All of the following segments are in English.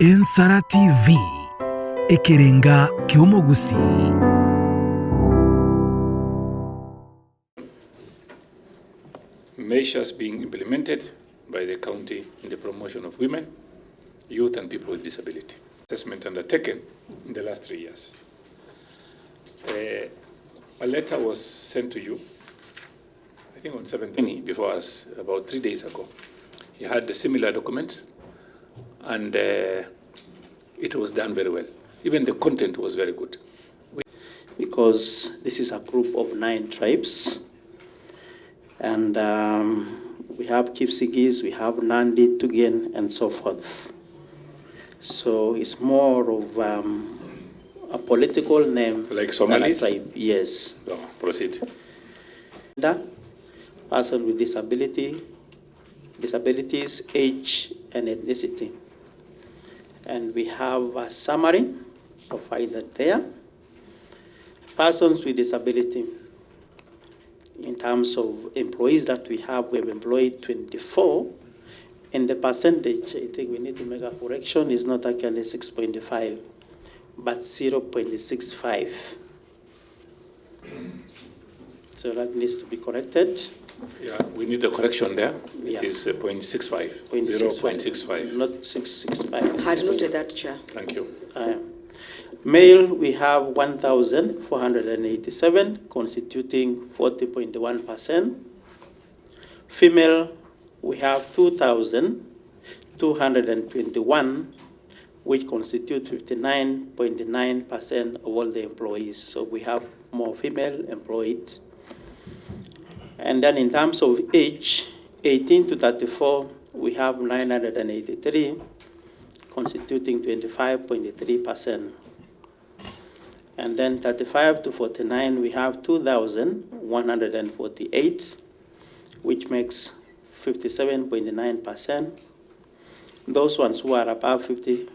Ensara TV ekerenga kyomogusi. Measures being implemented by the county in the promotion of women, youth and people with disability. Assessment undertaken in the last 3 years. A letter was sent to you, I think on 17 before us, about 3 days ago. He had the similar documents and it was done very well. Even the content was very good. Because this is a group of 9 tribes. And we have Kipsigis, we have Nandi, Tugen, and so forth. So it's more of a political name. Like Somalis? Than a tribe. Yes. So, proceed. Person with disabilities, age, and ethnicity. And we have a summary provided there. Persons with disability. In terms of employees that we have employed 24. And the percentage, I think we need to make a correction, is not actually 6.5, but 0.65. So that needs to be corrected. Yeah, we need a correction there. It Yeah. is 0.65. 0.65. 0.65. Not 665. Had noted that, Chair. Thank you. Male, we have 1,487, constituting 40.1%. Female, we have 2,221, which constitute 59.9% of all the employees. So we have more female employed. And then in terms of age, 18 to 34, we have 983, constituting 25.3%. And then 35 to 49, we have 2,148, which makes 57.9%. Those ones who are above 50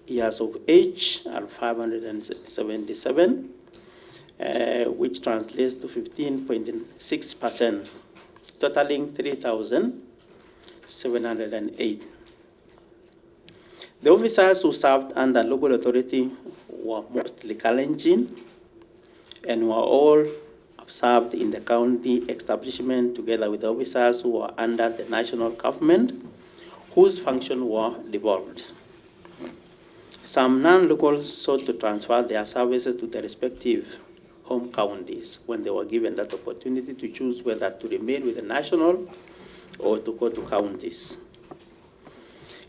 years of age are 577, which translates to 15.6%, totaling 3,708. The officers who served under local authority were mostly Kalenjin and were all served in the county establishment together with officers who were under the national government, whose functions were devolved. Some non-locals sought to transfer their services to their respective home counties when they were given that opportunity to choose whether to remain with the national or to go to counties.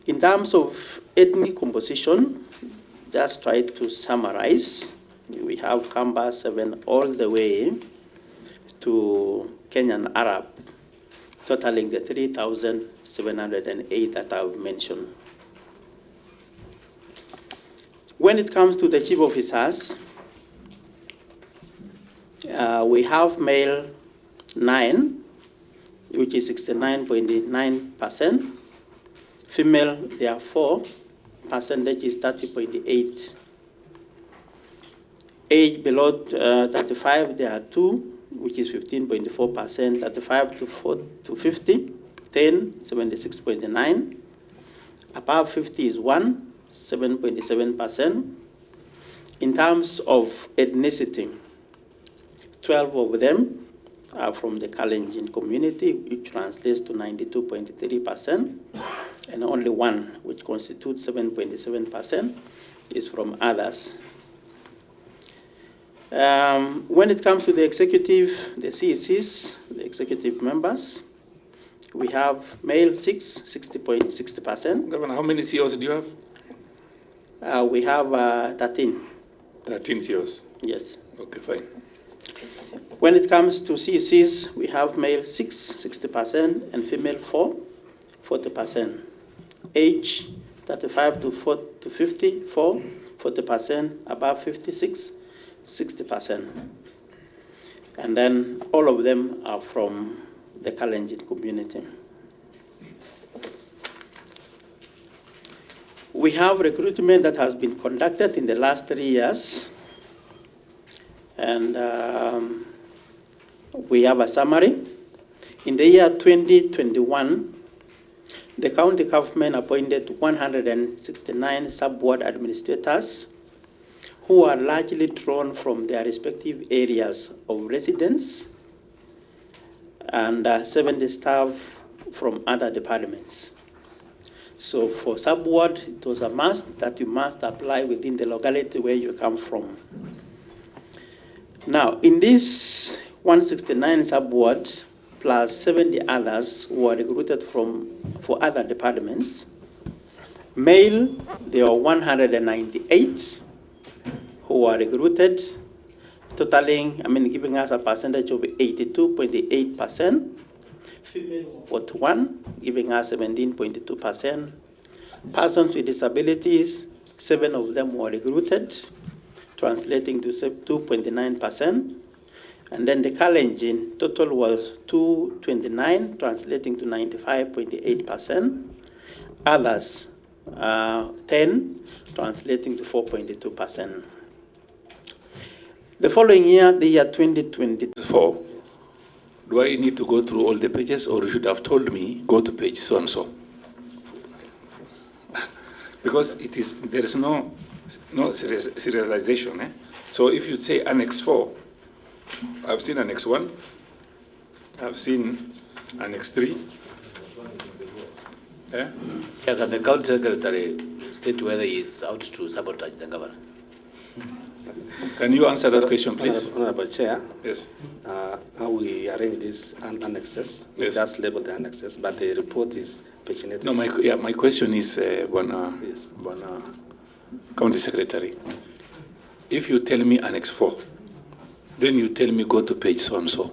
In terms of ethnic composition, just try to summarize. We have Kamba 7 all the way to Kenyan Arab, totaling the 3,708 that I've mentioned. When it comes to the chief officers, we have male 9, which is 69.9%. Female, there are 4, percentage is 30.8. Age below 35, there are 2, which is 15.4%. 35 to 50, 10, 76.9. Above 50 is 1, 7.7%. In terms of ethnicity, 12 of them are from the Kalenjin community, which translates to 92.3%, and only 1, which constitutes 7.7%, is from others. When it comes to the executive, the CECs, the executive members, we have male 6, 60.60%. Governor, how many CEOs do you have? We have 13. 13 CEOs. Yes. Okay, fine. When it comes to CECs, we have male 6, 60%, and female 4, 40%. Age 35 to 50, 4, 40%, above 56, 60%. And then all of them are from the Kalenjin community. We have recruitment that has been conducted in the last 3 years. And we have a summary. In the year 2021, The county government appointed 169 sub-ward administrators who are largely drawn from their respective areas of residence, and 70 staff from other departments. So for sub-ward, it was a must that you must apply within the locality where you come from. Now, in this 169 sub-ward, plus 70 others who were recruited for other departments, male, there were 198 who were recruited, totaling, giving us a percentage of 82.8%. Female, 41, giving us 17.2%. Persons with disabilities, 7 of them were recruited, translating to 2.9%. And then the Kalenjin total was 229, translating to 95.8%. Others, 10, translating to 4.2%. The following year, the year 2024. Do I need to go through all the pages, or you should have told me, go to page so and so? Because there is no serialization. So if you say Annex 4, I've seen Annex 1, I've seen Annex 3. Yeah, can the county secretary state whether he is out to sabotage the governor? Can you answer that question, please? Honorable Chair. Yes. How we arrange these annexes, we Yes. just label the annexes, but the report is paginated. No, my question is, Yes. County Secretary, if you tell me Annex 4, then you tell me go to page so and so,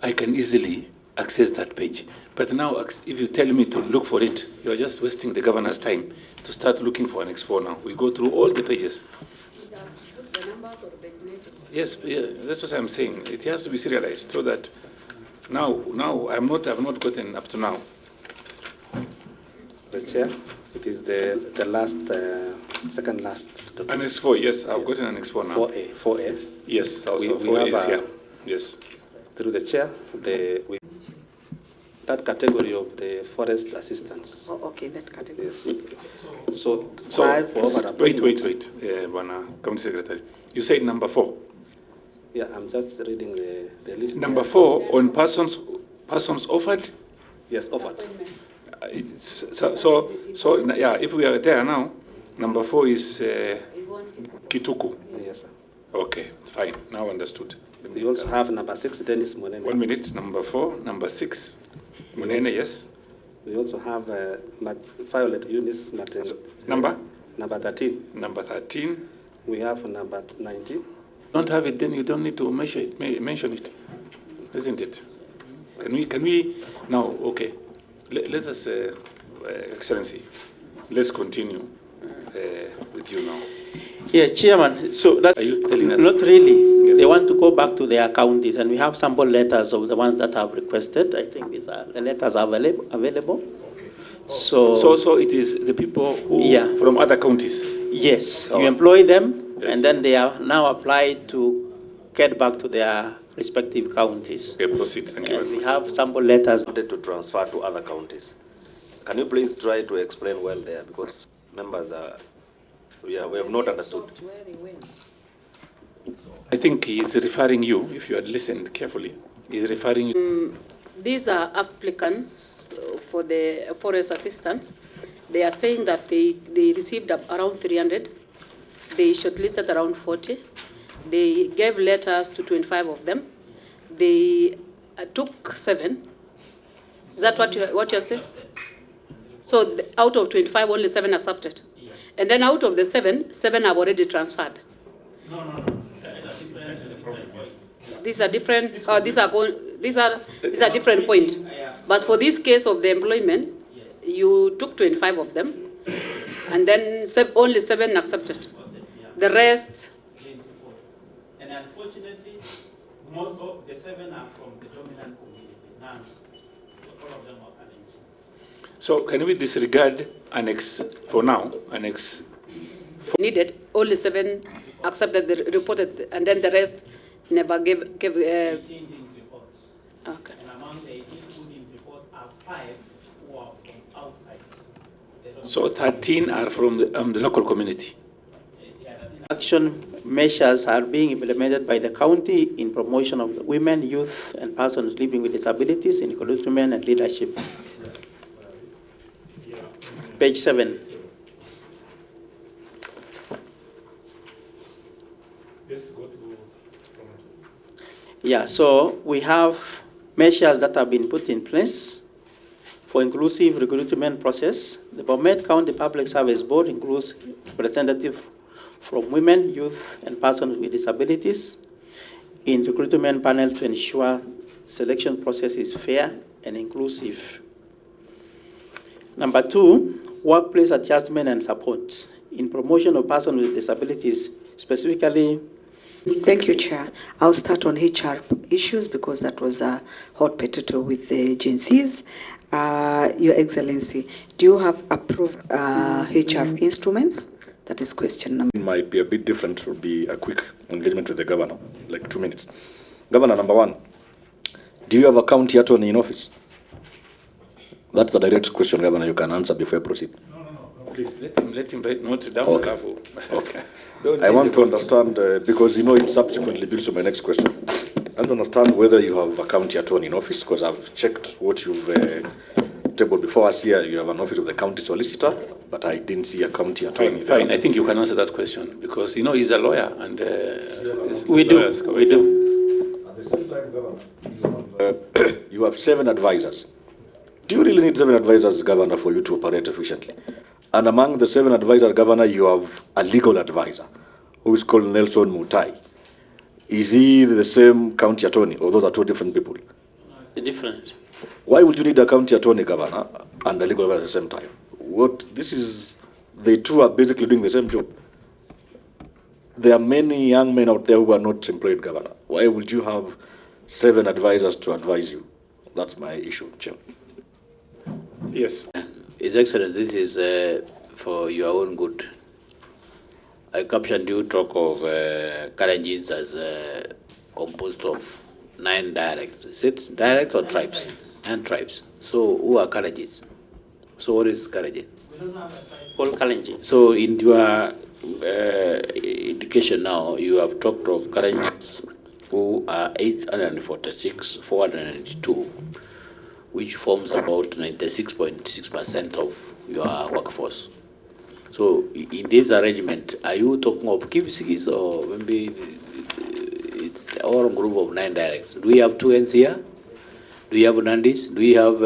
I can easily access that page. But now, if you tell me to look for it, you are just wasting the governor's time to start looking for Annex 4 now. We go through all the pages. The numbers or paginated? Yes, yeah, that's what I'm saying. It has to be serialized so that now I've not gotten up to now. The Chair, it is the last, second last document. Annex 4, yes, I've Yes. gotten Annex 4 now. 4A. Yes, also We 4 have is here. Yes. Through the Chair, that category of the forest assistance. Oh, okay, that category. Yes. So 5 for over Wait, County Secretary. You said number 4. Yeah, I'm just reading the list. Number 4 on persons offered. Yes, offered. So yeah, if we are there now, number 4 is Kituku. Yes, sir. Okay, it's fine. Now understood. We also have number 6, Dennis Monene. 1 minute. Number 4, number 6, Munene. Yes. We also have Violet Eunice Martin. Number? Number 13. Number 13. We have number 19. Don't have it, then you don't need to mention it, isn't it? Can we now? Okay, let us, Excellency, let's continue with you now. Yeah, Chairman, so that, Are you telling us? not really. Yes. They want to go back to their counties, and we have sample letters of the ones that have requested. I think the letters are available. So it is the people who from other counties. Yes, Oh. you employ them, Yes. and then they are now applied to get back to their respective counties. Okay, proceed. Thank you And very we much. have sample letters. Wanted to transfer to other counties. Can you please try to explain well there, because members we have not understood. Where they went. I think he is referring you. If you had listened carefully, he is referring you. These are applicants for the forest assistance. They are saying that they received around 300. They shortlisted around 40. They gave letters to 25 of them. They took 7. Is that what you're saying? So out of 25, only 7 accepted. And then out of the 7 have already transferred. These are different. These are different points. But for this case of the employment, you took 25 of them, and then only 7 accepted. The rest. And unfortunately, most of the 7 are from the dominant community. None, all of them are challenged. So can we disregard Annex for now? Annex. Needed, only 7 accepted the reported, and then the rest never gave 18 in reports. okay. And among the 18 put in reports are 5 who are from outside So 13 are from the local community. Action measures are being implemented by the county in promotion of women, youth, and persons living with disabilities in recruitment and leadership. Page 7. Let's go to. Yeah, so we have measures that have been put in place for inclusive recruitment process. The Bomet County Public Service Board includes representatives from women, youth, and persons with disabilities in recruitment panel to ensure selection process is fair and inclusive. Number 2, workplace adjustment and support in promotion of persons with disabilities, specifically. Thank you, Chair. I'll start on HR issues because that was a hot potato with the agencies. Your Excellency, do you have approved HR instruments? That is question number. It might be a bit different. It will be a quick engagement with the governor, like 2 minutes. Governor, number 1, do you have a county attorney in office? That's a direct question, Governor. You can answer before I proceed. Please let him note it down. Okay. Okay. I want to understand, because it subsequently builds to my next question. I want to understand whether you have a county attorney in office, because I've checked what you've tabled before us here. You have an office of the county solicitor, but I didn't see a county attorney. Fine. I think you can answer that question because he's a lawyer and we do. At the same time, Governor, you have 7 advisors. Do you really need 7 advisors, Governor, for you to operate efficiently? And among the 7 advisors, Governor, you have a legal advisor who is called Nelson Mutai. Is he the same county attorney, or those are 2 different people? Different. Why would you need a county attorney, Governor, and a legal advisor at the same time? The 2 are basically doing the same job. There are many young men out there who are not employed, Governor. Why would you have 7 advisors to advise you? That's my issue, Chair. Yes. His Excellency, this is for your own good. I captioned you talk of Kalenjins as composed of 9 dialects. Is it dialects or tribes? And tribes. So who are Kalenjins? So what is Kalenjin? All Kalenjins. So in your indication now, you have talked of Kalenjins who are 846, 492. Which forms about 96.6% of your workforce. So in this arrangement, are you talking of Kipsigis or maybe it's our group of 9 dialects? Do we have 2 ends here? Do we have Nandis? Do we have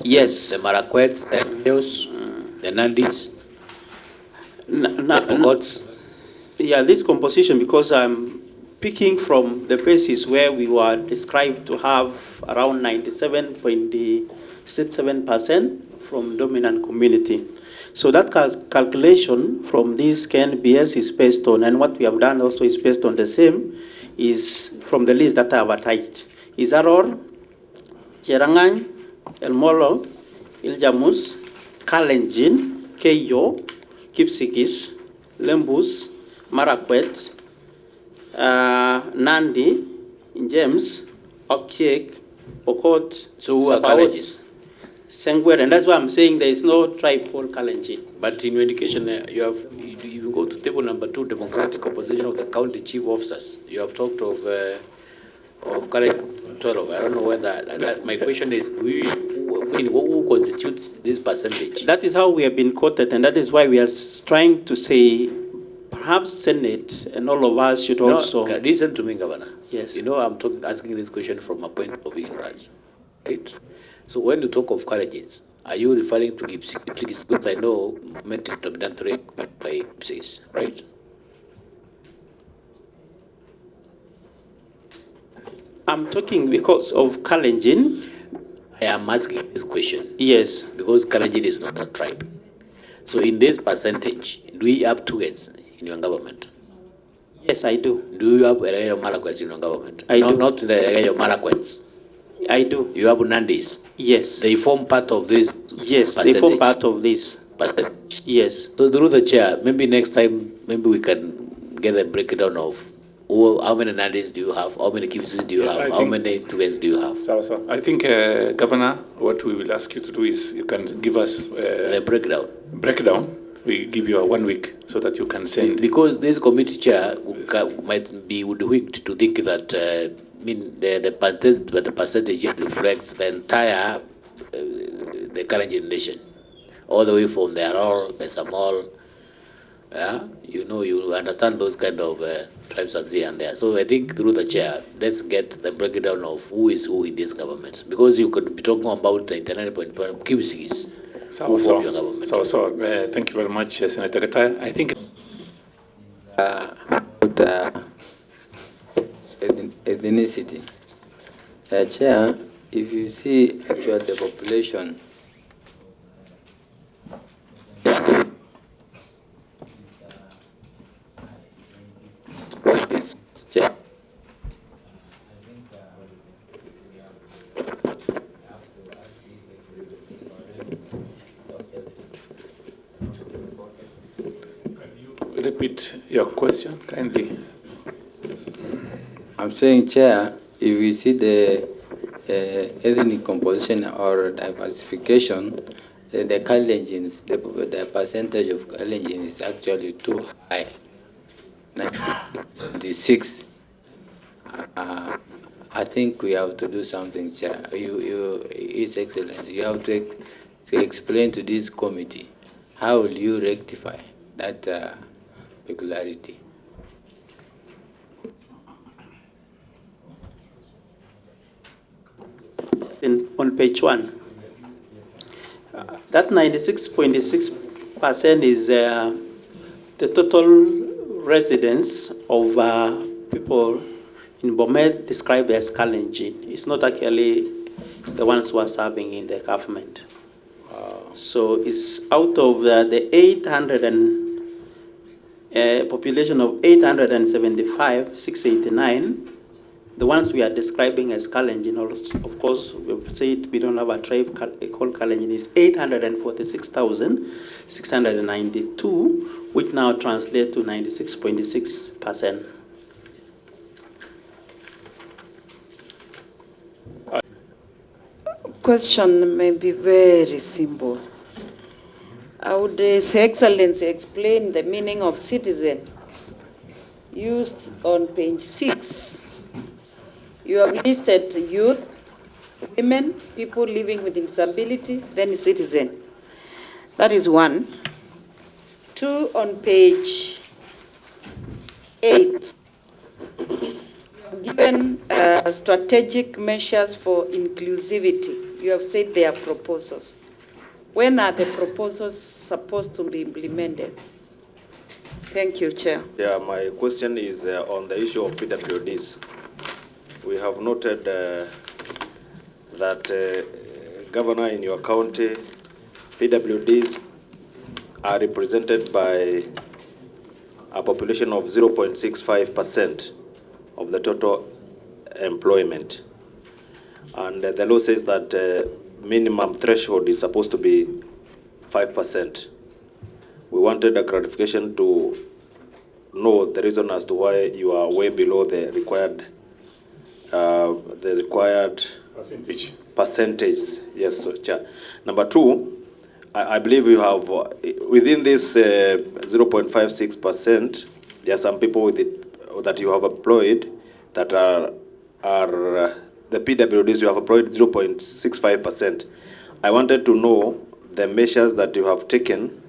yes, the Marakwets, the Eos, the Nandis, the Pogots? Yeah, this composition, because I'm picking from the basis where we were described to have around 97.67% from dominant community. So that calculation from this KNBS is based on, and what we have done also is based on the same, is from the list that I have attached. Izaror, Cherangany, El Molo, Iljamus, Kalenjin, Keyo, Kipsigis, Lembus, Marakwet, Nandi, James, Okiek, Pokot, So who are Kalenjins? Sengwer, and that's why I'm saying there is no tribe called Kalenjin. But in your indication, you go to table number 2, democratic composition of the county chief officers. You have talked of Kalenjin 12. I don't know whether. My question is, who constitutes this percentage? That is how we have been quoted, and that is why we are trying to say perhaps Senate and all of us should also. Listen to me, Governor. Yes. I'm asking this question from a point of ignorance. Right? So when you talk of Kalenjins, are you referring to Kipsigis? Because I know meant dominatory by Kipsigis, right? I'm talking because of Kalenjin. I am asking this question. Yes. Because Kalenjin is not a tribe. So in this percentage, do we have 2 heads in your government? Yes, I do. Do you have Ereyo Marakwets in your government? I do. Not the Ereyo Marakwets. I do. You have Nandis. Yes. They form part of this. Yes, they form part of this. Percentage. Yes. So through the chair, maybe next time, maybe we can get a breakdown of how many Nandis do you have? How many Kimsis do you Yeah, have? How many Tugens do you have? So I think, Governor, what we will ask you to do is you can give us The breakdown. breakdown. We give you a 1 week so that you can send. Because this committee chair might be hoodwinked to think that the percentage reflects the entire the current generation, all the way from the Aror, the Samal. Yeah, you understand those kind of tribes are here and there. So I think through the chair, let's get the breakdown of who is who in this government, because you could be talking about 99.5 Kimsigis who form your government. Thank you very much, Senator Gataya. I think about ethnicity. Chair, if you see actual the population, What is chair? repeat your question kindly. I'm saying, Chair, if you see the ethnic composition or diversification, the Kalenjins, the percentage of Kalenjin is actually too high. 96. I think we have to do something, Chair. His Excellency, you have to explain to this committee how will you rectify that peculiarity. On page 1, that 96.6% is the total residence of people in Bomet described as Kalenjin. It's not actually the ones who are serving in the government. So it's out of the 800 and population of 875, 689. The ones we are describing as Kalenjin, of course, we've said we don't have a tribe called Kalenjin, is 846,692, which now translate to 96.6%. Question may be very simple. Would His Excellency explain the meaning of citizen used on page 6? You have listed youth, women, people living with disability, then citizen. That is 1. 2, on page 8, you have given strategic measures for inclusivity. You have said they are proposals. When are the proposals supposed to be implemented? Thank you, Chair. Yeah, my question is on the issue of PWDs. We have noted that, Governor, in your county, PWDs are represented by a population of 0.65% of the total employment. And the law says that minimum threshold is supposed to be 5%. We wanted a clarification to know the reason as to why you are way below the required percentage. Yes, Chair. Number 2, I believe you have within this 0.56%, there are some people with it that you have employed that are the PWDs you have employed 0.65%. I wanted to know the measures that you have taken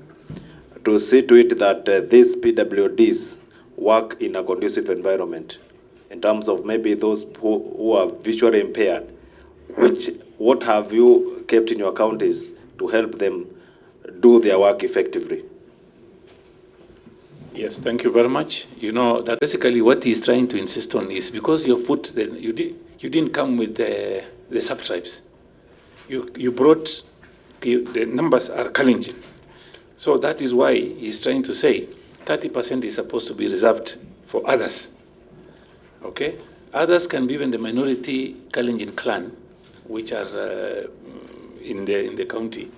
to see to it that these PWDs work in a conducive environment, in terms of maybe those who are visually impaired. What have you kept in your counties to help them do their work effectively? Yes, thank you very much. You know that basically what he's trying to insist on is because you put you didn't come with the sub-tribes. You brought the numbers are Kalenjin. So that is why he's trying to say 30% is supposed to be reserved for others. Okay? Others can be even the minority Kalenjin clan, which are in the county.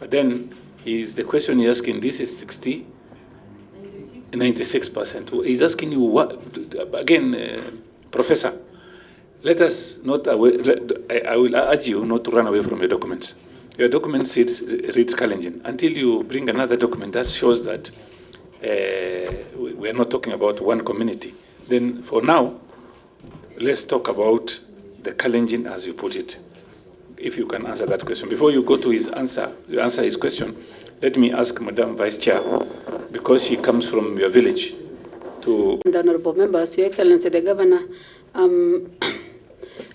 But then the question he's asking, this is 60. 96%. He's asking you what, again, Professor, let us not, I will urge you not to run away from your documents. Your document reads Kalenjin. Until you bring another document that shows that we are not talking about one community, then for now, let's talk about the Kalenjin as you put it. If you can answer that question. Before you go to his answer, you answer his question, let me ask Madam Vice Chair, because she comes from your village, to... The honorable members, Your Excellency the Governor,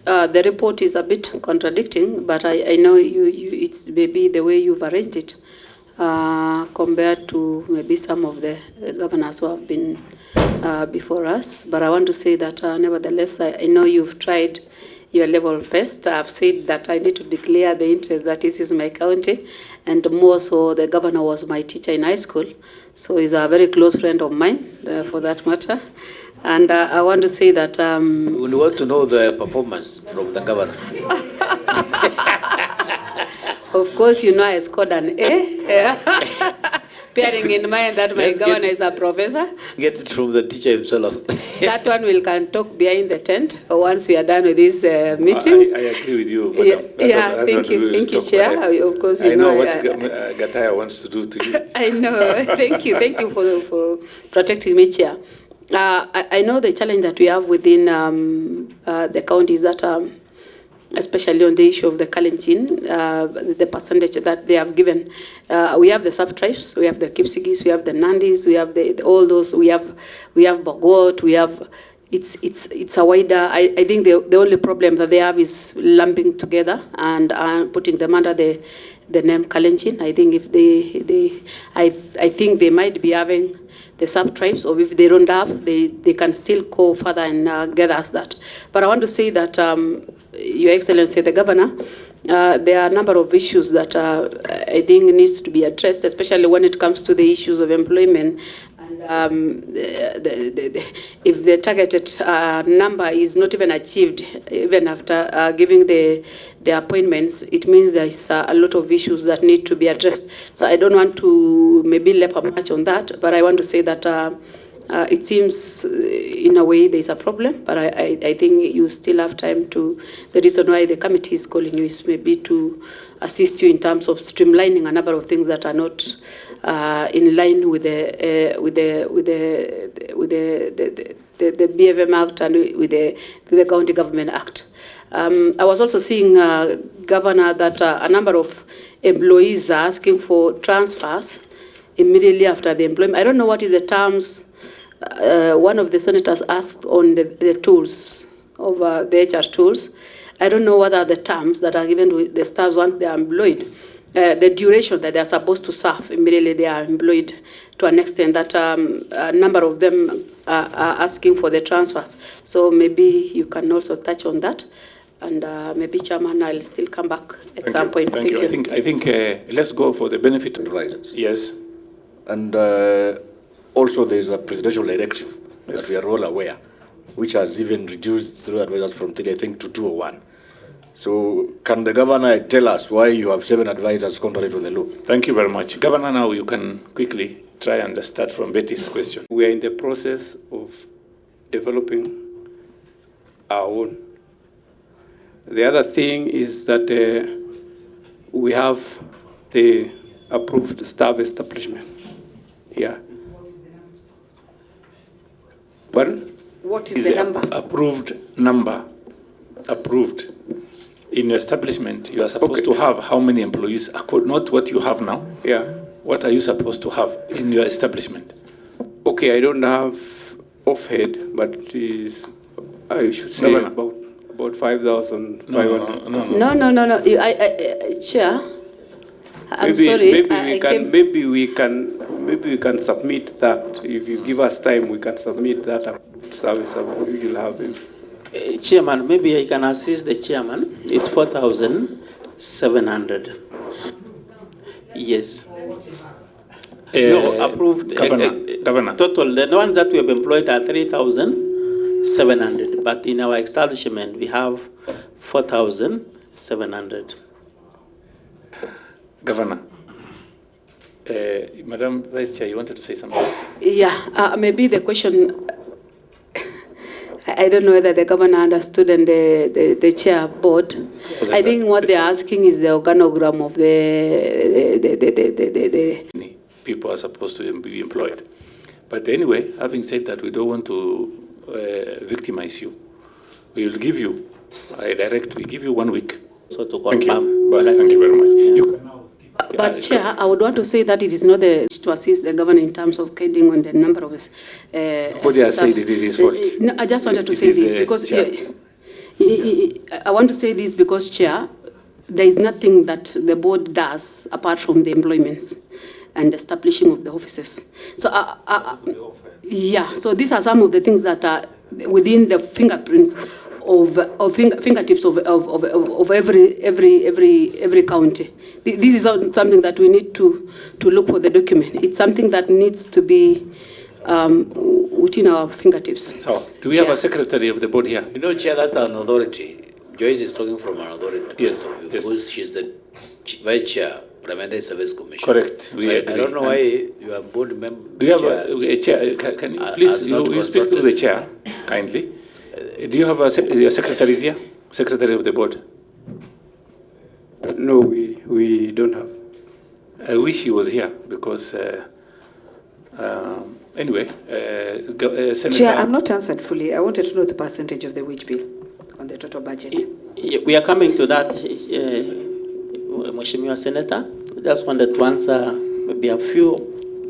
the report is a bit contradicting, but I know it's maybe the way you've arranged it compared to maybe some of the governors who have been before us. But I want to say that nevertheless, I know you've tried your level best. I've said that I need to declare the interest that this is my county, and more so the governor was my teacher in high school, so he's a very close friend of mine for that matter. And I want to say that... we want to know the performance from the governor. Of course, you know I scored an A. Bearing in mind that my governor is a professor. Get it from the teacher himself. That one we can talk behind the tent once we are done with this meeting. I agree with you, Madam. Thank you, Chair. Of course, you know what Gataya wants to do to you. I know. Thank you for protecting me, Chair. I know the challenge that we have within the county is that, especially on the issue of the Kalenjin, the percentage that they have given. We have the sub-tribes, we have the Kipsigis, we have the Nandis, we have all those, we have Bogot, we have, it's a wider, I think the only problem that they have is lumping together and putting them under the name Kalenjin. I think if I think they might be having the sub-tribes, or if they don't have, they can still go further and get us that. But I want to say that, Your Excellency, the Governor, there are a number of issues that I think needs to be addressed, especially when it comes to the issues of employment. And if the targeted number is not even achieved, even after giving the appointments, it means there is a lot of issues that need to be addressed. So I don't want to maybe leap much on that, but I want to say that it seems in a way there's a problem, but I think you still have time to, the reason why the committee is calling you is maybe to assist you in terms of streamlining a number of things that are not in line with the BFM Act and with the County Government Act. I was also seeing, Governor, that a number of employees are asking for transfers immediately after the employment. I don't know what is the terms. One of the senators asked on the tools of the HR tools. I don't know what are the terms that are given to the staffs once they are employed. The duration that they are supposed to serve immediately they are employed, to an extent that a number of them are asking for the transfers. So maybe you can also touch on that. And maybe, Chairman, I'll still come back at some point. Thank you. I think let's go for the benefit of advisors. Yes. And also there is a presidential directive that we are all aware, which has even reduced through advisors from 3, I think, to 201. So can the governor tell us why you have 7 advisors contrary to the law? Thank you very much. Governor, now you can quickly try and start from Betty's question. We are in the process of developing our own. The other thing is that we have the approved staff establishment here. Pardon? What is the number? Approved number. Approved. In your establishment, you are supposed to have how many employees, not what you have now. Yeah. What are you supposed to have in your establishment? Okay, I don't have off-head, but I should say about 5,500. No. Chair, I'm sorry. Maybe we can submit that. If you give us time, we can submit that service. We will have it. Chairman, maybe I can assist the chairman. It's 4,700. Yes. No, approved. Governor. Total, the ones that we have employed are 3,700. But in our establishment, we have 4,700. Governor. Madam Vice Chair, you wanted to say something? Yeah, maybe the question, I don't know whether the governor understood and the chair board. I think what they're asking is the organogram of the people are supposed to be employed. But anyway, having said that, we don't want to victimize you. We will give you, we give you 1 week. So to Thank confirm. you. Boss, thank you very much. But Chair, I would want to say that it is not to assist the governor in terms of counting on the number of Nobody has said it is his fault. No, I just wanted to say this because I want to say this because, Chair, there is nothing that the board does apart from the employments and establishing of the offices. So, yeah, so these are some of the things that are within the fingerprints of fingertips of every county. This is something that we need to look for the document. It's something that needs to be within our fingertips. So, do we have a secretary of the board here? You know, Chair, that's an authority. Joyce is talking from an authority. Yes, because she's the vice chair, Parliamentary Service Commission. Correct. We agree. I don't know why you are board member. Do you have a chair? Can you please you speak to the chair kindly? Do you have a secretary here? Secretary of the board? No, we don't have. I wish he was here because anyway, Senator. Chair, I'm not answered fully. I wanted to know the percentage of the wage bill on the total budget. We are coming to that, Mheshimiwa Senator. I just wanted to answer maybe a few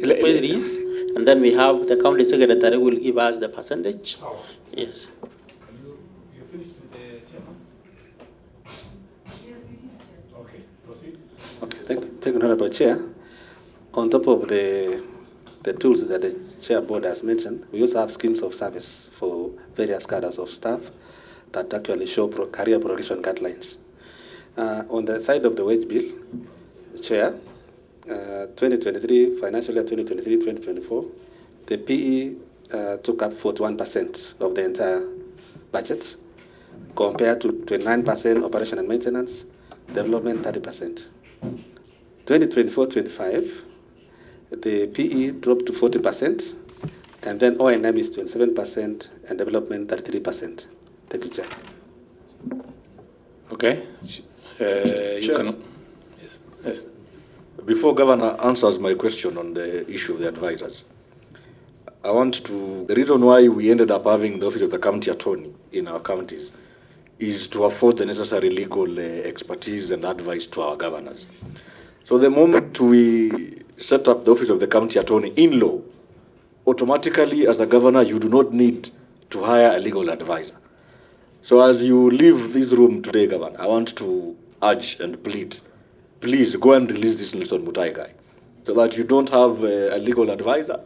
queries, and then we have the county secretary will give us the percentage. Yes. You finished with the chairman? Yes, we did. Okay, proceed. Okay, thank you, Honorable Chair. On top of the tools that the Chair Board has mentioned, we also have schemes of service for various cadres of staff that actually show career progression guidelines. On the side of the wage bill, Chair, 2023, financial year 2023-2024, the PE took up 41% of the entire budget, compared to 29% operation and maintenance, development 30%. 2024-25, the PE dropped to 40%, and then O&M is 27% and development 33%. Thank you, Chair. Okay. You can. Yes. Yes. Before Governor answers my question on the issue of the advisors, I want to, the reason why we ended up having the office of the county attorney in our counties is to afford the necessary legal expertise and advice to our governors. So the moment we set up the office of the county attorney in law, automatically as a governor, you do not need to hire a legal advisor. So as you leave this room today, Governor, I want to urge and plead, please go and release this Nelson Mutai guy, so that you don't have a legal advisor.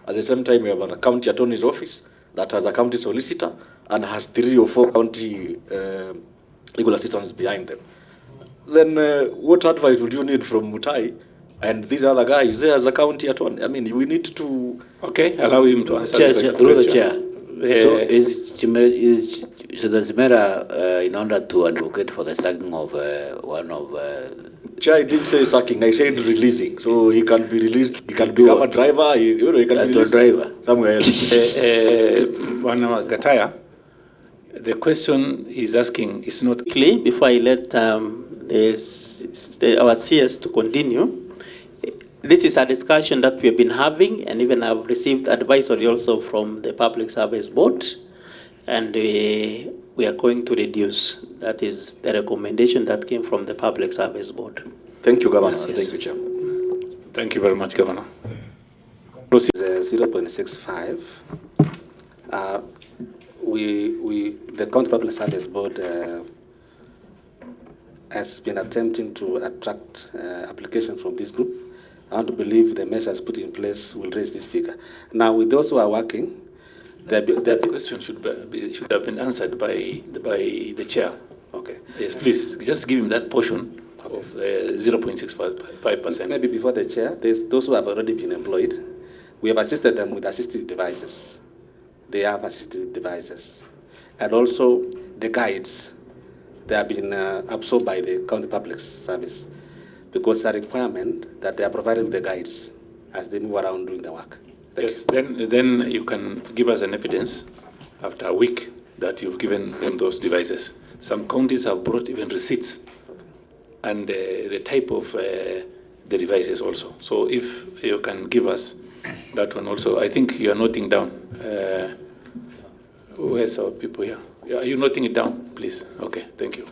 At the same time, we have a county attorney's office that has a county solicitor and has 3 or 4 county legal assistants behind them. Then what advice would you need from Mutai and these other guys there as a county attorney? I mean, we need to... Okay, allow him to answer Chair, through the chair. So is Chimera in order to advocate for the sacking of one of... Chair, I didn't say sacking, I said releasing. So he can be released, he can become a driver, he can be released driver somewhere else. Gataya, the question he's asking is not... Before I let our CS to continue, this is a discussion that we have been having, and even I've received advisory also from the Public Service Board, and we are going to reduce. That is the recommendation that came from the Public Service Board. Thank you, Governor. Yes. Thank you, Chair. Thank you very much, Governor. 0.65. The County Public Service Board has been attempting to attract applications from this group. I want to believe the measures put in place will raise this figure. Now, with those who are working, that question should have been answered by the chair. Okay. Yes, please just give him that portion of 0.65%. Maybe before the chair, there's those who have already been employed. We have assisted them with assistive devices. They have assistive devices, and also the guides. They have been absorbed by the county public service. because it's a requirement that they are providing the guides as they move around doing the work. Yes, then you can give us an evidence after a week that you've given them those devices. Some counties have brought even receipts and the type of the devices also. So if you can give us that one also, I think you are noting down. Where's our people here? Are you noting it down, please? Okay, thank you.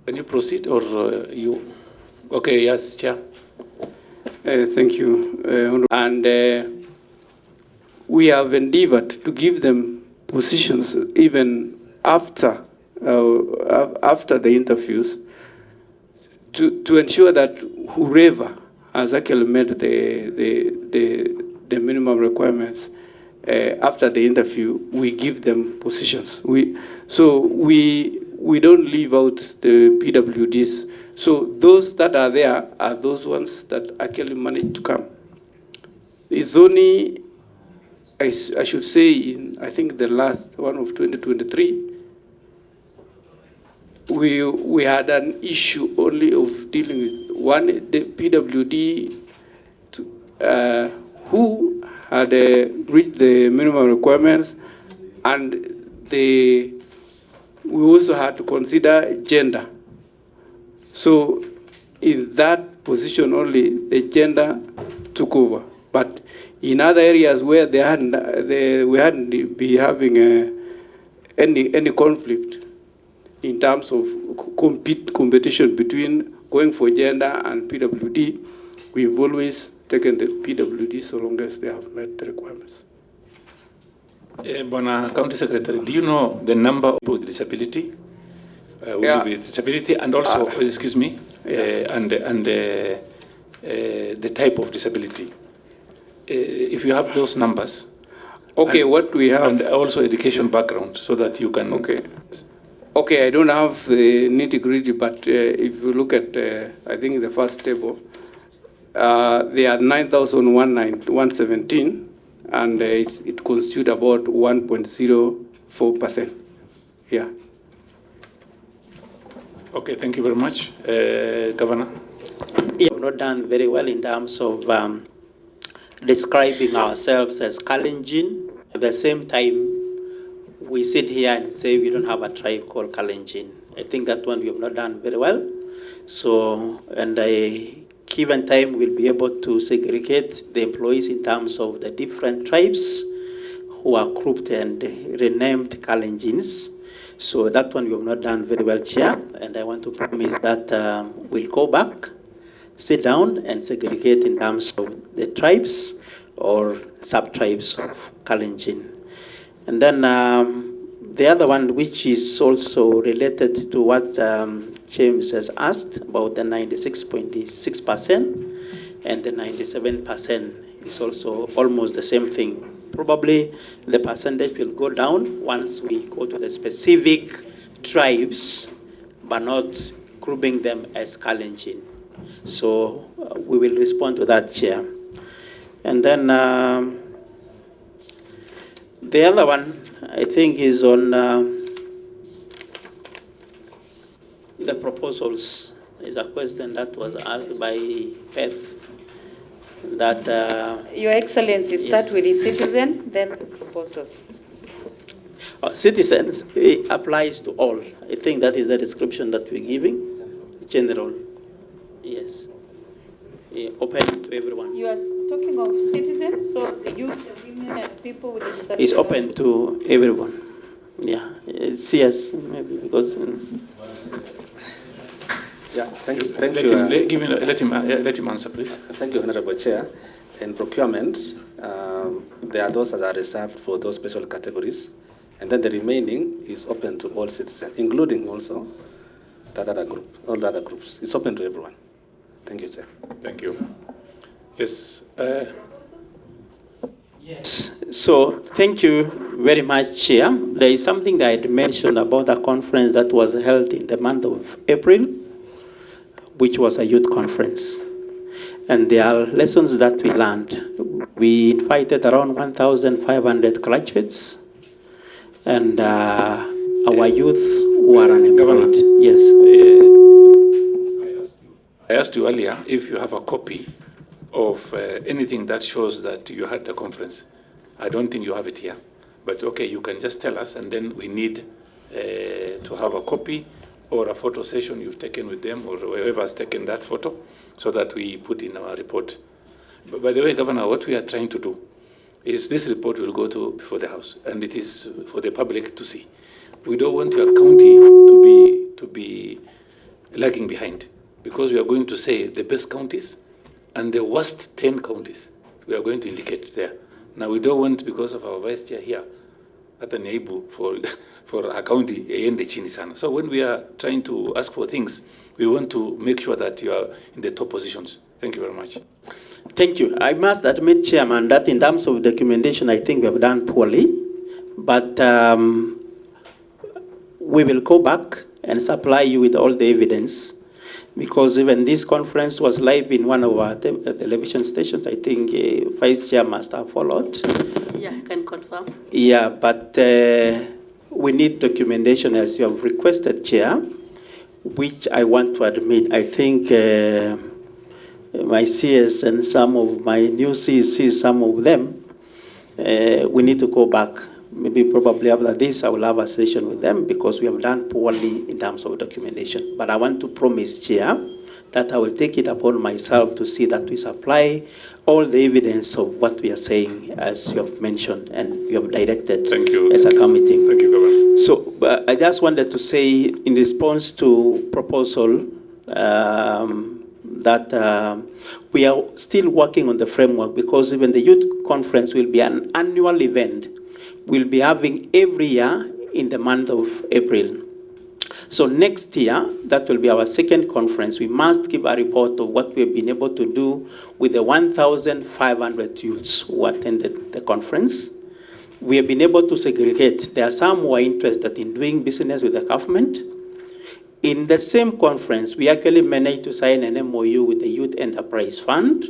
Can you proceed or you? Okay, yes, Chair. Thank you. And we have endeavored to give them positions even after the interviews to ensure that whoever has actually met the minimum requirements after the interview, we give them positions. We don't leave out the PWDs. So those that are there are those ones that actually managed to come. It's only, I should say, in I think the last one of 2023, we had an issue only of dealing with one, the PWD who had reached the minimum requirements, and we also had to consider gender. So in that position only, the gender took over. But in other areas where we hadn't be having any conflict in terms of competition between going for gender and PWD, we've always taken the PWD so long as they have met the requirements. Bwana County Secretary, do you know the number of people with disability? With disability, and also, excuse me, and the type of disability. If you have those numbers. Okay, what we have. And also education background, so that you can. Okay. Okay, I don't have the nitty-gritty, but if you look at, I think the first table, they are 9,117, and it constitutes about 1.04%. Yeah. Okay, thank you very much. Governor? We have not done very well in terms of describing ourselves as Kalenjin. At the same time, we sit here and say we don't have a tribe called Kalenjin. I think that one we have not done very well. So, and a given time we'll be able to segregate the employees in terms of the different tribes who are grouped and renamed Kalenjins. So that one we have not done very well, Chair, and I want to promise that we'll go back, sit down and segregate in terms of the tribes or sub-tribes of Kalenjin. And then the other one, which is also related to what James has asked about the 96.6% and the 97% is also almost the same thing. Probably the percentage will go down once we go to the specific tribes, but not grouping them as Kalenjin. So we will respond to that, Chair. And then the other one, I think, is on the proposals. Is a question that was asked by Beth. That Your Excellency, start yes. with the citizen, then the proposals. Citizens, it applies to all. I think that is the description that we're giving. General, yes. Open to everyone. You are talking of citizens, so the youth, the women, and people with disabilities. It's open to everyone. Yeah, it's yes, maybe because. Yeah, thank you. Let him answer, please. Thank you, Honorable Chair. In procurement, there are those that are reserved for those special categories, and then the remaining is open to all citizens, including also that other group, all the other groups. It's open to everyone. Thank you, Chair. Thank you. Yes. Yes. So thank you very much, Chair. There is something that I had mentioned about a conference that was held in the month of April, which was a youth conference. And there are lessons that we learned. We invited around 1,500 graduates, and our youth who are unemployed. Yes. I asked you earlier if you have a copy of anything that shows that you had the conference. I don't think you have it here, but okay, you can just tell us, and then we need to have a copy or a photo session you've taken with them, or whoever has taken that photo, so that we put in our report. But by the way, Governor, what we are trying to do is this report will go to before the House, and it is for the public to see. We don't want your county to be lagging behind, because we are going to say the best counties and the worst 10 counties. We are going to indicate there. Now, we don't want, because of our vice chair here, at an able for a county, iende chini sana. So when we are trying to ask for things, we want to make sure that you are in the top positions. Thank you very much. Thank you. I must admit, Chairman, that in terms of documentation, I think we have done poorly. But we will go back and supply you with all the evidence, because even this conference was live in one of our television stations. I think Vice Chair must have followed. Yeah, I can confirm. Yeah, but we need documentation as you have requested, Chair, which I want to admit. I think my CS and some of my new CECs, some of them, we need to go back. Maybe probably after this, I will have a session with them, because we have done poorly in terms of documentation. But I want to promise, Chair, that I will take it upon myself to see that we supply all the evidence of what we are saying, as you have mentioned and you have directed. Thank you. As a committee. Thank you, Governor. So I just wanted to say, in response to proposal, that we are still working on the framework, because even the youth conference will be an annual event. We'll be having every year in the month of April. So next year, that will be our second conference. We must give a report of what we have been able to do with the 1,500 youths who attended the conference. We have been able to segregate. There are some who are interested in doing business with the government. In the same conference, we actually managed to sign an MOU with the Youth Enterprise Fund.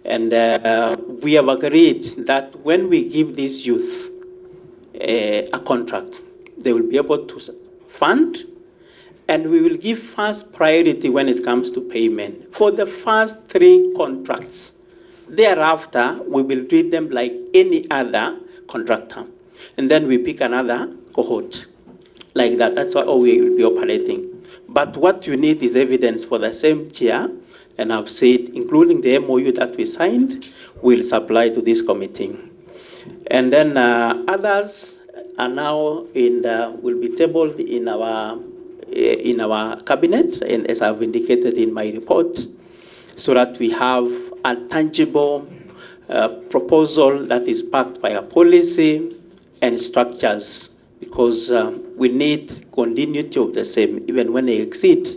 And we have agreed that when we give these youth a contract, they will be able to fund, and we will give first priority when it comes to payment for the first 3 contracts. Thereafter, we will treat them like any other contractor. And then we pick another cohort like that. That's how we will be operating. But what you need is evidence for the same chair, and I've said, including the MOU that we signed, we'll supply to this committee. And then others are now will be tabled in our cabinet, and as I've indicated in my report, so that we have a tangible proposal that is backed by a policy and structures, because we need continuity of the same. Even when they exceed,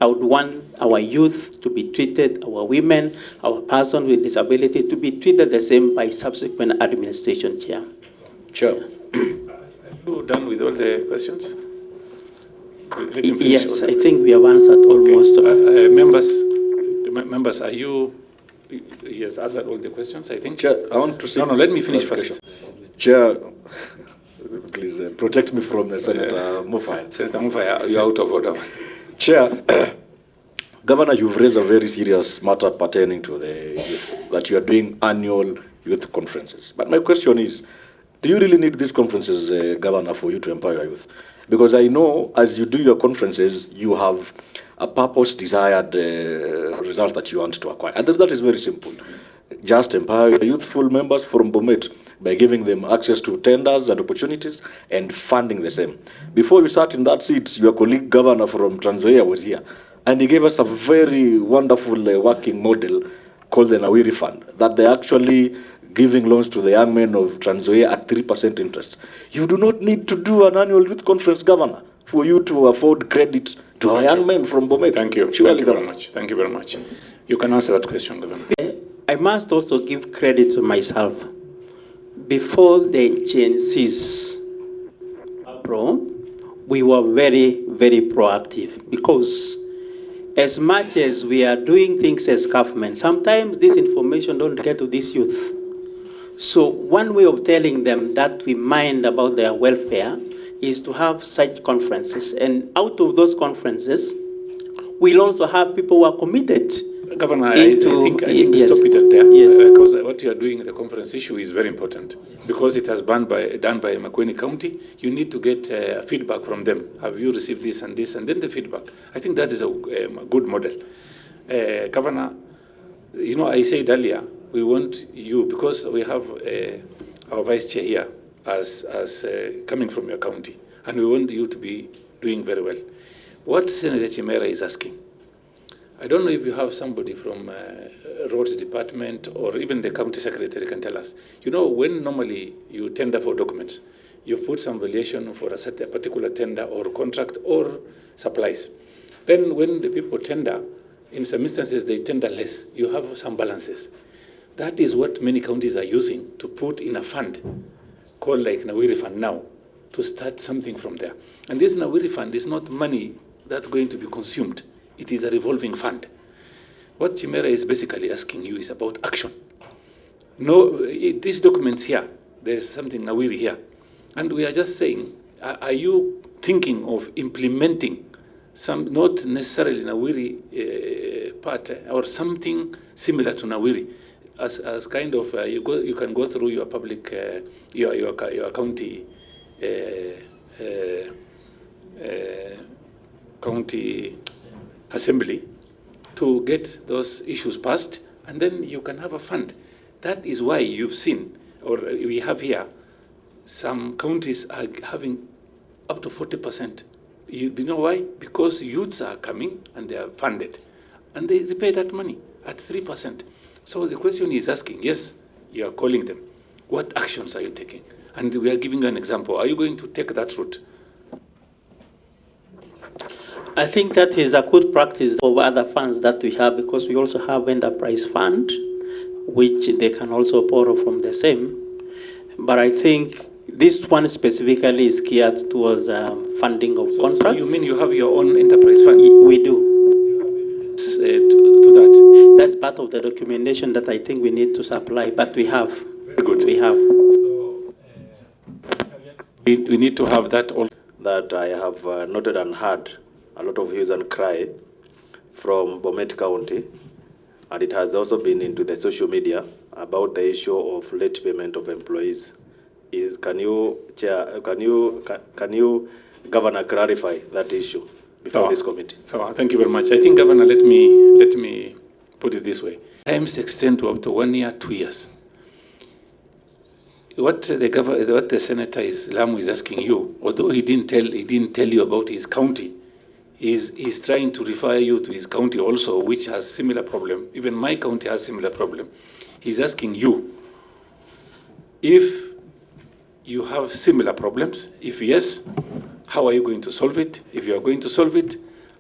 I would want our youth to be treated, our women, our persons with disability to be treated the same by subsequent administration, Chair. Chair. Are you done with all the questions? Yes, I think we have answered almost. Members, are you? He has answered all the questions, I think. Chair, I want to say. No, let me finish first. Chair, please protect me from Senator Mufaya. Senator Mufaya, you're out of order. Chair, Governor, you've raised a very serious matter pertaining to that you are doing annual youth conferences. But my question is, do you really need these conferences, Governor, for you to empower your youth? Because I know as you do your conferences, you have a purpose, desired result that you want to acquire. And that is very simple. Just empower your youthful members from Bomet by giving them access to tenders and opportunities and funding the same. Before you sat in that seat, your colleague governor from Trans Nzoia was here, and he gave us a very wonderful working model called the Nawiri Fund, that they're actually giving loans to the young men of Trans Nzoia at 3% interest. You do not need to do an annual youth conference, Governor, for you to afford credit to our young men from Bomet. Thank you. Thank you very much. Thank you very much. You can answer that question, Governor. I must also give credit to myself. Before the Gen Zs, we were very, very proactive, because as much as we are doing things as government, sometimes this information don't get to this youth. So one way of telling them that we mind about their welfare is to have such conferences. And out of those conferences, we'll also have people who are committed. Governor, I think we yes. stop it at there. Yes. Because what you are doing, the conference issue is very important. Because it has done by Makueni County, you need to get feedback from them. Have you received this and this? And then the feedback. I think that is a good model. Governor, you know, I said earlier, we want you, because we have our vice chair here as coming from your county, and we want you to be doing very well. What Senator Chimera is asking, I don't know if you have somebody from roads department or even the county secretary can tell us. You know, when normally you tender for documents, you put some valuation for a particular tender or contract or supplies. Then when the people tender, in some instances they tender less. You have some balances. That is what many counties are using to put in a fund called like Nawiri Fund now to start something from there. And this Nawiri Fund is not money that's going to be consumed. It is a revolving fund. What Chimera is basically asking you is about action. No, these documents here, there's something Nawiri here. And we are just saying, are you thinking of implementing some, not necessarily Nawiri part, or something similar to Nawiri, as kind of, you can go through your public, your county, county assembly to get those issues passed, and then you can have a fund. That is why you've seen, or we have here, some counties are having up to 40%. You know why? Because youths are coming and they are funded, and they repay that money at 3%. So the question is asking, yes, you are calling them. What actions are you taking? And we are giving you an example. Are you going to take that route? I think that is a good practice of other funds that we have, because we also have enterprise fund, which they can also borrow from the same. But I think this one specifically is geared towards funding of contracts. You mean you have your own enterprise fund? We do. To that? That's part of the documentation that I think we need to supply, but we have. Very good. We have. We need to have that all. That I have noted and heard a lot of hues and cry from Bomet County, and it has also been into the social media about the issue of late payment of employees. Can you, Governor, clarify that issue before this committee? So thank you very much. I think, Governor, let me put it this way. Times extend to up to 1 year, 2 years. What the Senator Lamu is asking you, although he didn't tell you about his county, he's trying to refer you to his county also, which has similar problem. Even my county has similar problem. He's asking you if you have similar problems. If yes, how are you going to solve it? If you are going to solve it,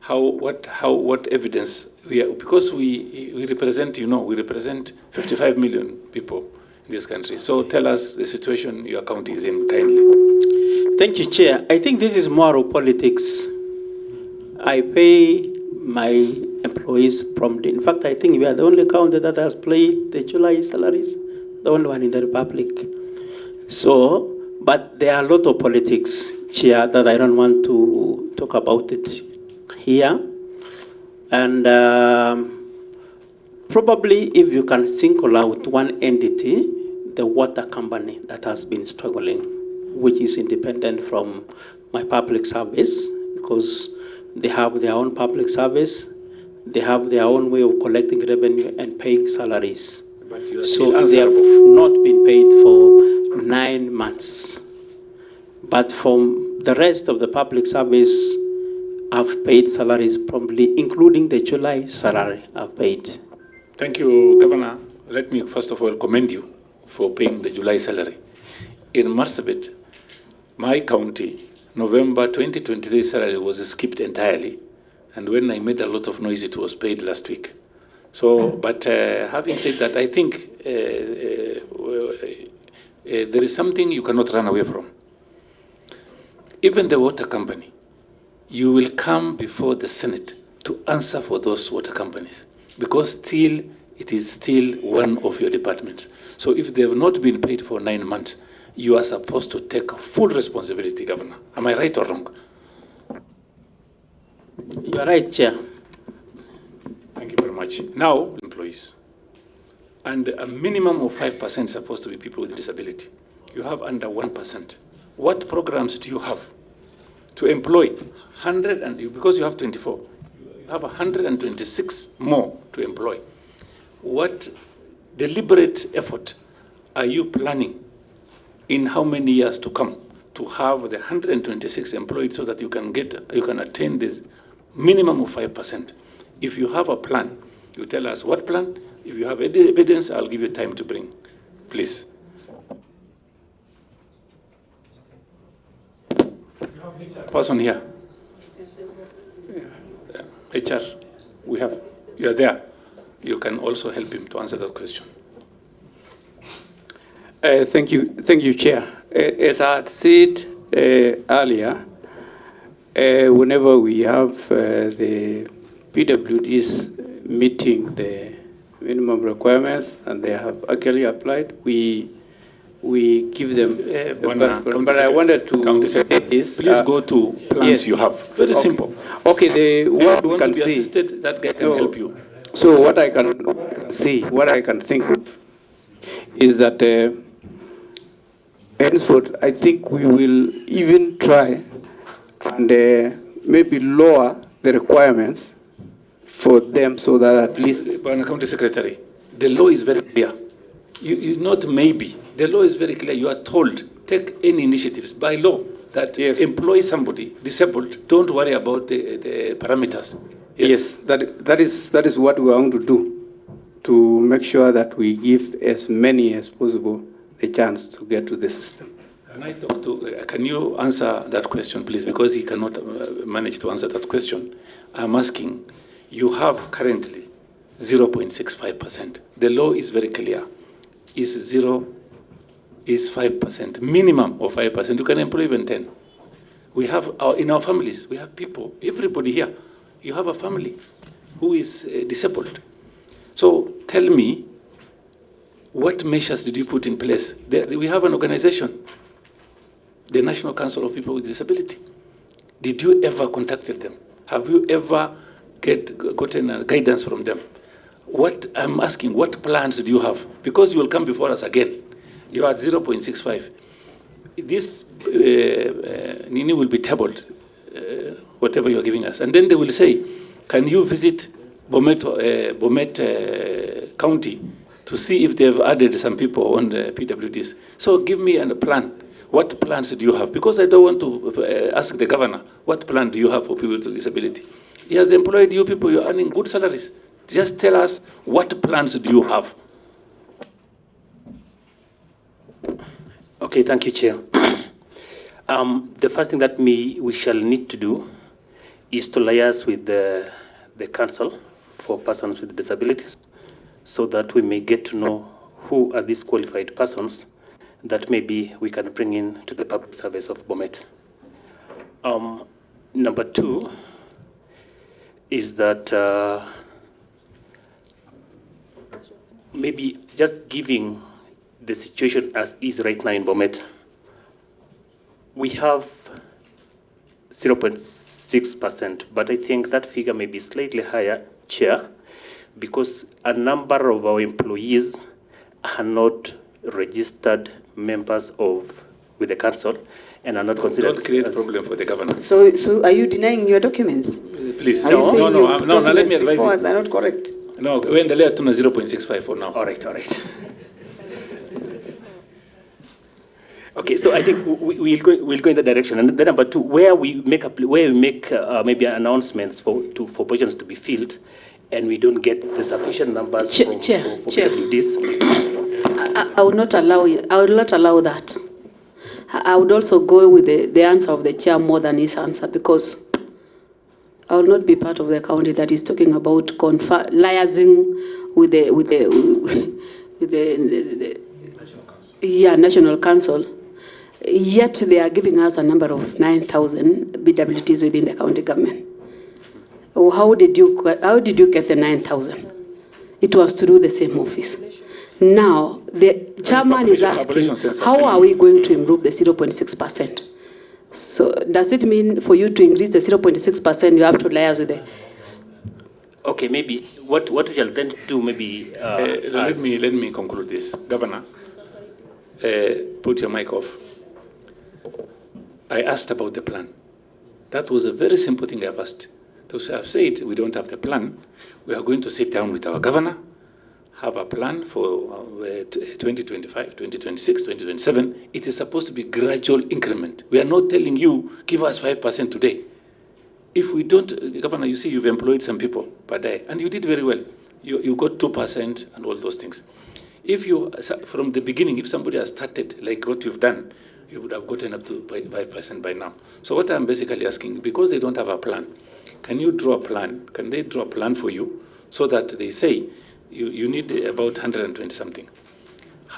what evidence? Because we represent, we represent 55 million people in this country. So tell us the situation your county is in kindly. Thank you, Chair. I think this is more of politics. I pay my employees promptly. In fact, I think we are the only county that has paid the July salaries, the only one in the Republic. So, but there are a lot of politics, Chair, that I don't want to talk about it here. And probably if you can single out one entity, the water company that has been struggling, which is independent from my public service, because they have their own public service, they have their own way of collecting revenue and paying salaries. So they have not been paid for 9 months. But from the rest of the public service, I've paid salaries promptly, including the July salary I've paid. Thank you, Governor. Let me first of all commend you for paying the July salary. In Marsabit, my county, November 2023 salary was skipped entirely, and when I made a lot of noise, it was paid last week. So, but having said that, I think there is something you cannot run away from. Even the water company, you will come before the Senate to answer for those water companies, because it is still one of your departments. So if they have not been paid for 9 months, you are supposed to take full responsibility, Governor. Am I right or wrong? You are right, Chair. Thank you very much. Now, employees. And a minimum of 5% is supposed to be people with disability. You have under 1%. What programs do you have to employ 100, and because you have 24, you have 126 more to employ? What deliberate effort are you planning in how many years to come to have the 126 employed so that you can attain this minimum of 5%? If you have a plan, you tell us what plan. If you have evidence, I'll give you time to bring. Please. Person here. HR, you are there. You can also help him to answer that question. Thank you, Chair. As I had said earlier, whenever we have the PWDs meeting the minimum requirements and they have actually applied, we give them the passport. But I wanted to say this. Please go to plans you have. Very simple. Okay, what we can to be see. Assisted, that guy can help you. So what I can see, what I can think of is that henceforth, I think we will even try and maybe lower the requirements for them so that at least... County Secretary, the law is very clear. You not maybe. The law is very clear. You are told, take any initiatives by law that employ somebody disabled. Don't worry about the parameters. Yes, that is what we are going to do, to make sure that we give as many as possible a chance to get to the system. Can you answer that question, please? Because he cannot manage to answer that question. I'm asking, you have currently 0.65%. The law is very clear. Is 5%, minimum of 5%. You can employ even 10. We have in our families, we have people, everybody here, you have a family who is disabled. So tell me, what measures did you put in place? We have an organization, the National Council of People with Disability. Did you ever contact them? Have you ever gotten guidance from them? What I'm asking, what plans do you have? Because you will come before us again. You are at 0.65. This Nini will be tabled, whatever you are giving us. And then they will say, can you visit Bomet County to see if they've added some people on the PWDs? So give me a plan. What plans do you have? Because I don't want to ask the governor, what plan do you have for people with disability? He has employed you people, you're earning good salaries. Just tell us, what plans do you have? Okay, thank you, Chair. The first thing that we shall need to do is to liaise with the Council for Persons with Disabilities so that we may get to know who are these qualified persons that maybe we can bring in to the public service of Bomet. Number two is that maybe just giving the situation as is right now in Bomet, we have 0.6%, but I think that figure may be slightly higher, Chair, because a number of our employees are not registered members with the council and are not considered. Don't create a problem for the government. So are you denying your documents? Please. Are you saying your no, let me advise documents you. are not correct? No, we endelea tuna 0.65 for now. All right. Okay, so I think we'll go in that direction. And then number two, where we make maybe announcements for positions to be filled, and we don't get the sufficient numbers for PWDs. I would not allow it. I would not allow that. I would also go with the answer of the chair more than his answer, because I will not be part of the county that is talking about liaising with the National Council. Yet they are giving us a number of 9,000 BWTs within the county government. How did you get the 9,000? It was to do the same office. Now, the chairman is asking, how are we going to improve the 0.6%? So does it mean for you to increase the 0.6%, you have to liaise with the... Okay, maybe what we shall then do, maybe... let me conclude this. Governor, put your mic off. I asked about the plan. That was a very simple thing I've asked. I've said we don't have the plan. We are going to sit down with our governor, have a plan for 2025, 2026, 2027. It is supposed to be gradual increment. We are not telling you, give us 5% today. If we don't, Governor, you see you've employed some people per day, and you did very well. You got 2% and all those things. If you, from the beginning, if somebody has started like what you've done, you would have gotten up to 5% by now. So what I'm basically asking, because they don't have a plan, can you draw a plan? Can they draw a plan for you so that they say you need about 120 something?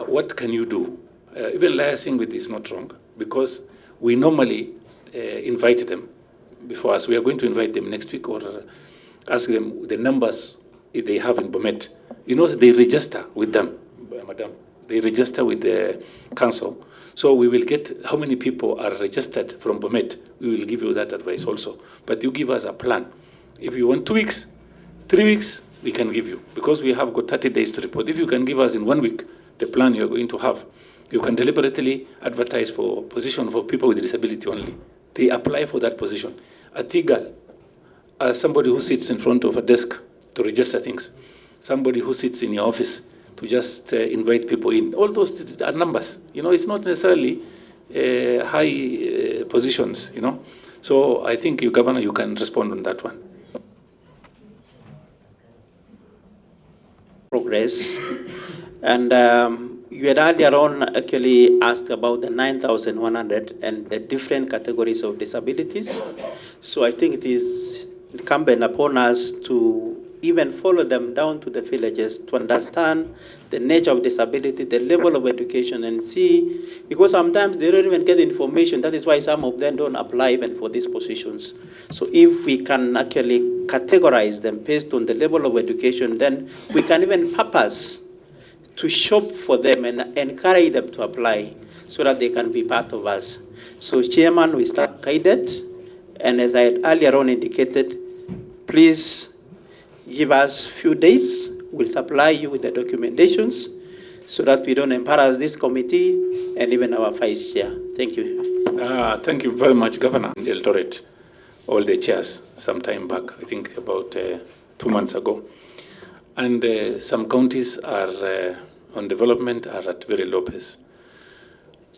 What can you do? Even liaising with this is not wrong, because we normally invite them before us. We are going to invite them next week or ask them the numbers they have in Bomet. You know, they register with them, madam. They register with the council. So we will get how many people are registered from Bomet. We will give you that advice also. But you give us a plan. If you want 2 weeks, 3 weeks, we can give you, because we have got 30 days to report. If you can give us in 1 week the plan you're going to have, you can deliberately advertise for position for people with disability only. They apply for that position. A Tigal, somebody who sits in front of a desk to register things, somebody who sits in your office to just invite people in. All those are numbers. You know, it's not necessarily high positions, you know. So I think you, Governor, you can respond on that one. Progress. And you had earlier on actually asked about the 9,100 and the different categories of disabilities. So I think it is incumbent upon us to even follow them down to the villages to understand the nature of disability, the level of education, and see, because sometimes they don't even get information. That is why some of them don't apply even for these positions. So if we can actually categorize them based on the level of education, then we can even purpose to shop for them and encourage them to apply so that they can be part of us. So Chairman, we start guided, and as I had earlier on indicated, please give us a few days. We'll supply you with the documentations so that we don't embarrass this committee and even our vice chair. Thank you. Thank you very much, Governor Eldoret. All the chairs some time back, I think about 2 months ago. And some counties are on development are at very low pace.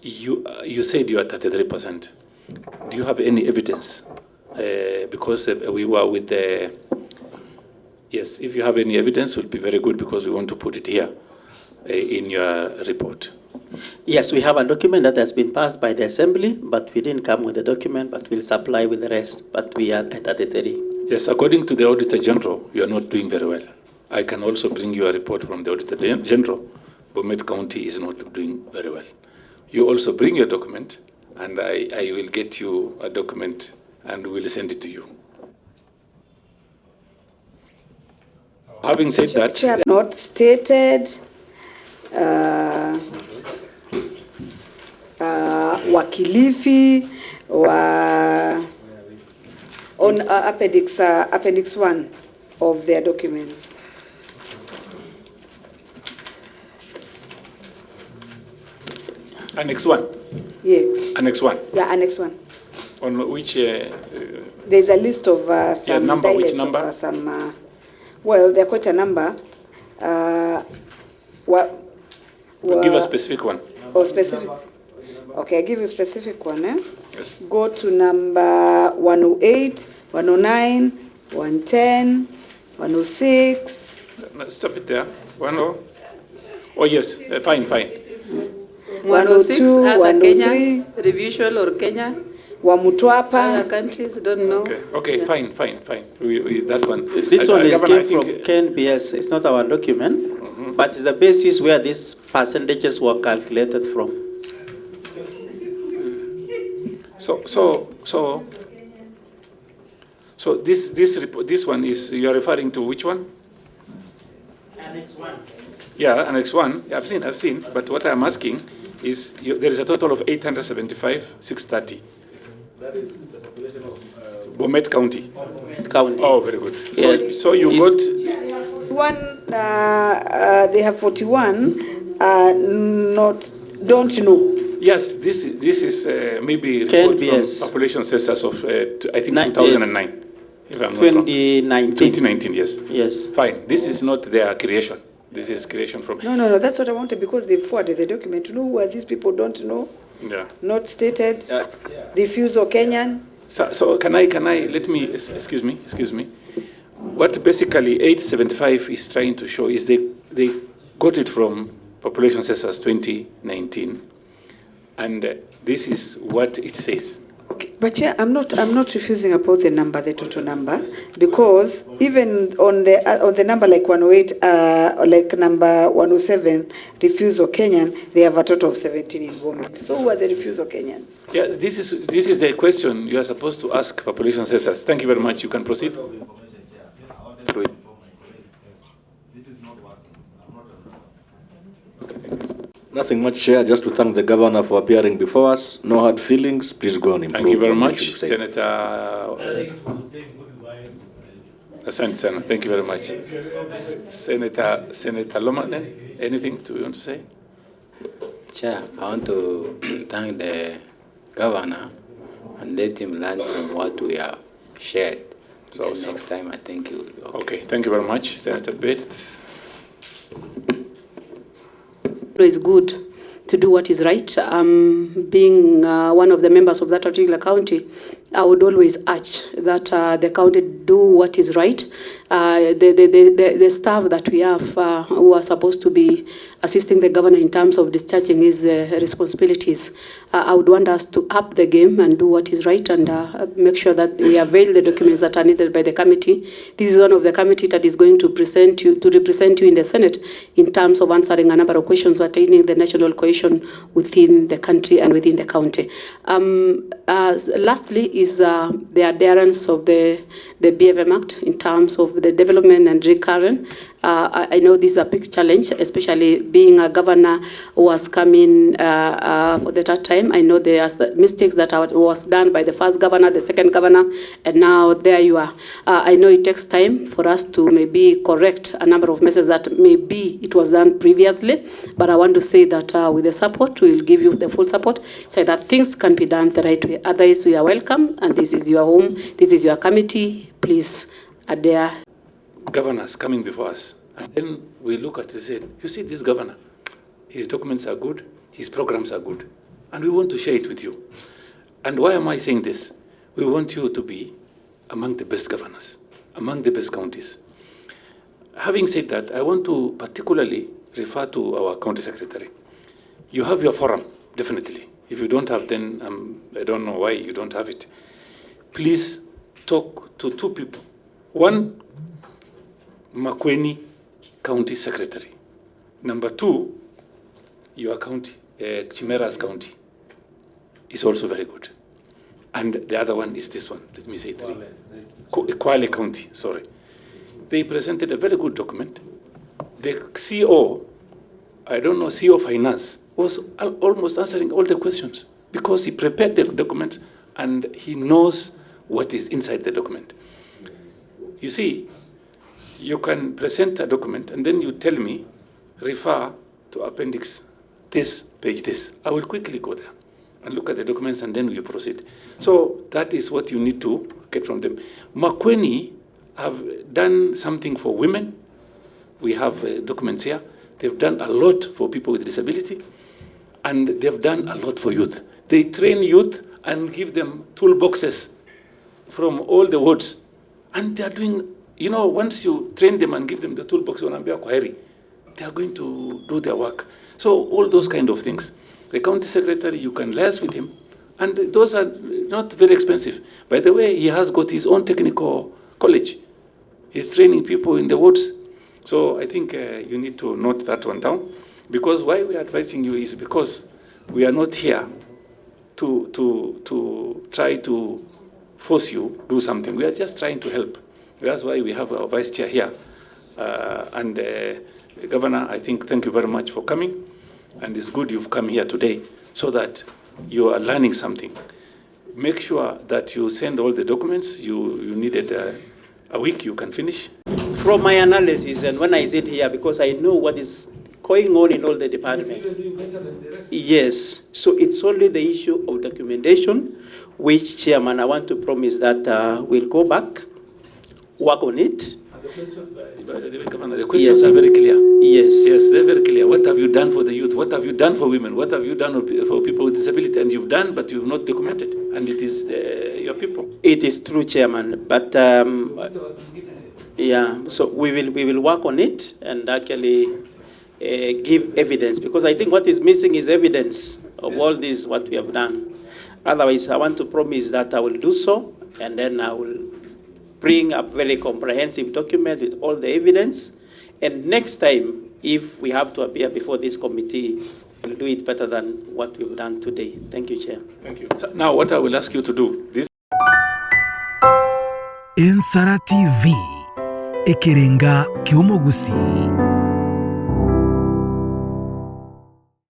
You said you are 33%. Do you have any evidence? Because we were with the... Yes, if you have any evidence, it will be very good, because we want to put it here in your report. Yes, we have a document that has been passed by the Assembly, but we didn't come with the document, but we'll supply with the rest. But we are at 33. Yes, according to the Auditor General, you are not doing very well. I can also bring you a report from the Auditor General. Bomet County is not doing very well. You also bring your document, and I will get you a document and we'll send it to you. Having said that, not stated wakilifi wa on appendix 1 of their documents. Annex 1? Yes. Annex 1? Yeah, Annex 1. On which? There's a list of some yeah, number, which number? Of, some, well, they're quite a number. Give a specific one. Oh, specific. Okay, I give you a specific one. Yes. Go to number 108, 109, 110, 106. Stop it there. 10. Oh, yes. Fine. 106, 102, other Kenya, revision or Kenya. Wamutwapa. Other countries don't know. Okay, yeah. Fine. That one. This one is came from KNPS. It's not our document, but it's the basis where these percentages were calculated from. So this one is, you are referring to which one? Annex 1. Yeah, Annex 1, I've seen. But what I'm asking is there is a total of 875, 630. That is the population of Bomet County. County. Oh, very good. Yeah. So you got. They have 41, don't know. Yes, this is maybe report from population census of I think 2009. If I'm not wrong. 2019, yes. Yes. Fine. This is not their creation. This is creation from. No, that's what I wanted, because they forwarded the document. To know who are these people, don't know. Yeah. Not stated. Refusal Kenyan. So can I let me excuse me. What basically 875 is trying to show is they got it from population census 2019, and this is what it says. Okay, but yeah, I'm not refusing about the number, the total number, because even on the number like 108, like number 107, refusal Kenyan, they have a total of 17 in Bomet. So who are the refusal Kenyans? Yeah, this is the question you are supposed to ask population census. Thank you very much. You can proceed. Nothing much, Chair. Just to thank the Governor for appearing before us. No hard feelings. Please go on. Thank you very much, Senator. Senator, thank you very much. Senator Lomanen, anything you want to say? Chair, I want to thank the Governor and let him learn from what we have shared. So next time, I think you will be okay. Okay, thank you very much, Senator Bett. It's good to do what is right. Being one of the members of that particular county, I would always urge that the county do what is right. The staff that we have who are supposed to be assisting the governor in terms of discharging his responsibilities, I would want us to up the game and do what is right and make sure that we avail the documents that are needed by the committee. This is one of the committee that is going to represent you in the Senate in terms of answering a number of questions pertaining the national cohesion within the country and within the county. Lastly is the adherence of the BFM Act in terms of the development and recurrent. I know this is a big challenge, especially being a governor who has come in for the third time. I know there are mistakes that was done by the first governor, the second governor, and now there you are. I know it takes time for us to maybe correct a number of messes that maybe it was done previously, but I want to say that with the support, we will give you the full support so that things can be done the right way. Otherwise, we are welcome, and this is your home, this is your committee. Please adhere. Governors coming before us, and then we look at it and say, you see this governor, his documents are good, his programs are good, and we want to share it with you. And why am I saying this? We want you to be among the best governors, among the best counties. Having said that, I want to particularly refer to our county secretary. You have your forum, definitely. If you don't have, then I don't know why you don't have it. Please talk to two people. One, Makueni County Secretary. Number two, your county, Chimera's county, is also very good. And the other one is this one, let me say three. Kwale County, sorry. They presented a very good document. The CEO, I don't know, CEO Finance, was almost answering all the questions because he prepared the document and he knows what is inside the document. You see, you can present a document and then you tell me, refer to appendix this, page this. I will quickly go there and look at the documents and then we proceed. So that is what you need to get from them. Makueni have done something for women. We have documents here. They've done a lot for people with disability and they've done a lot for youth. They train youth and give them toolboxes from all the wards. And they are doing, you know, once you train them and give them the toolbox, they are going to do their work. So all those kind of things. The county secretary, you can liaise with him, and those are not very expensive. By the way, he has got his own technical college. He's training people in the wards. So I think you need to note that one down. Because why we are advising you is because we are not here to try to force you to do something. We are just trying to help. That's why we have our vice chair here. Governor, I think thank you very much for coming, and it's good you've come here today so that you are learning something. Make sure that you send all the documents. You needed a week, you can finish. From my analysis, and when I sit here, because I know what is going on in all the departments. Yes, so it's only the issue of documentation, which, Chairman, I want to promise that we'll go back, work on it. Governor, the questions Yes. are very clear. Yes. Yes, they're very clear. What have you done for the youth? What have you done for women? What have you done for people with disability? And you've done, but you've not documented. And it is your people. It is true, Chairman, but yeah, so we will work on it and actually give evidence, because I think what is missing is evidence of all this, what we have done. Otherwise, I want to promise that I will do so, and then I will bring a very comprehensive document with all the evidence. And next time, if we have to appear before this committee, we'll do it better than what we've done today. Thank you, Chair. Thank you. So now, what I will ask you to do, this Ensara TV, Ekerenga Kyomogusi.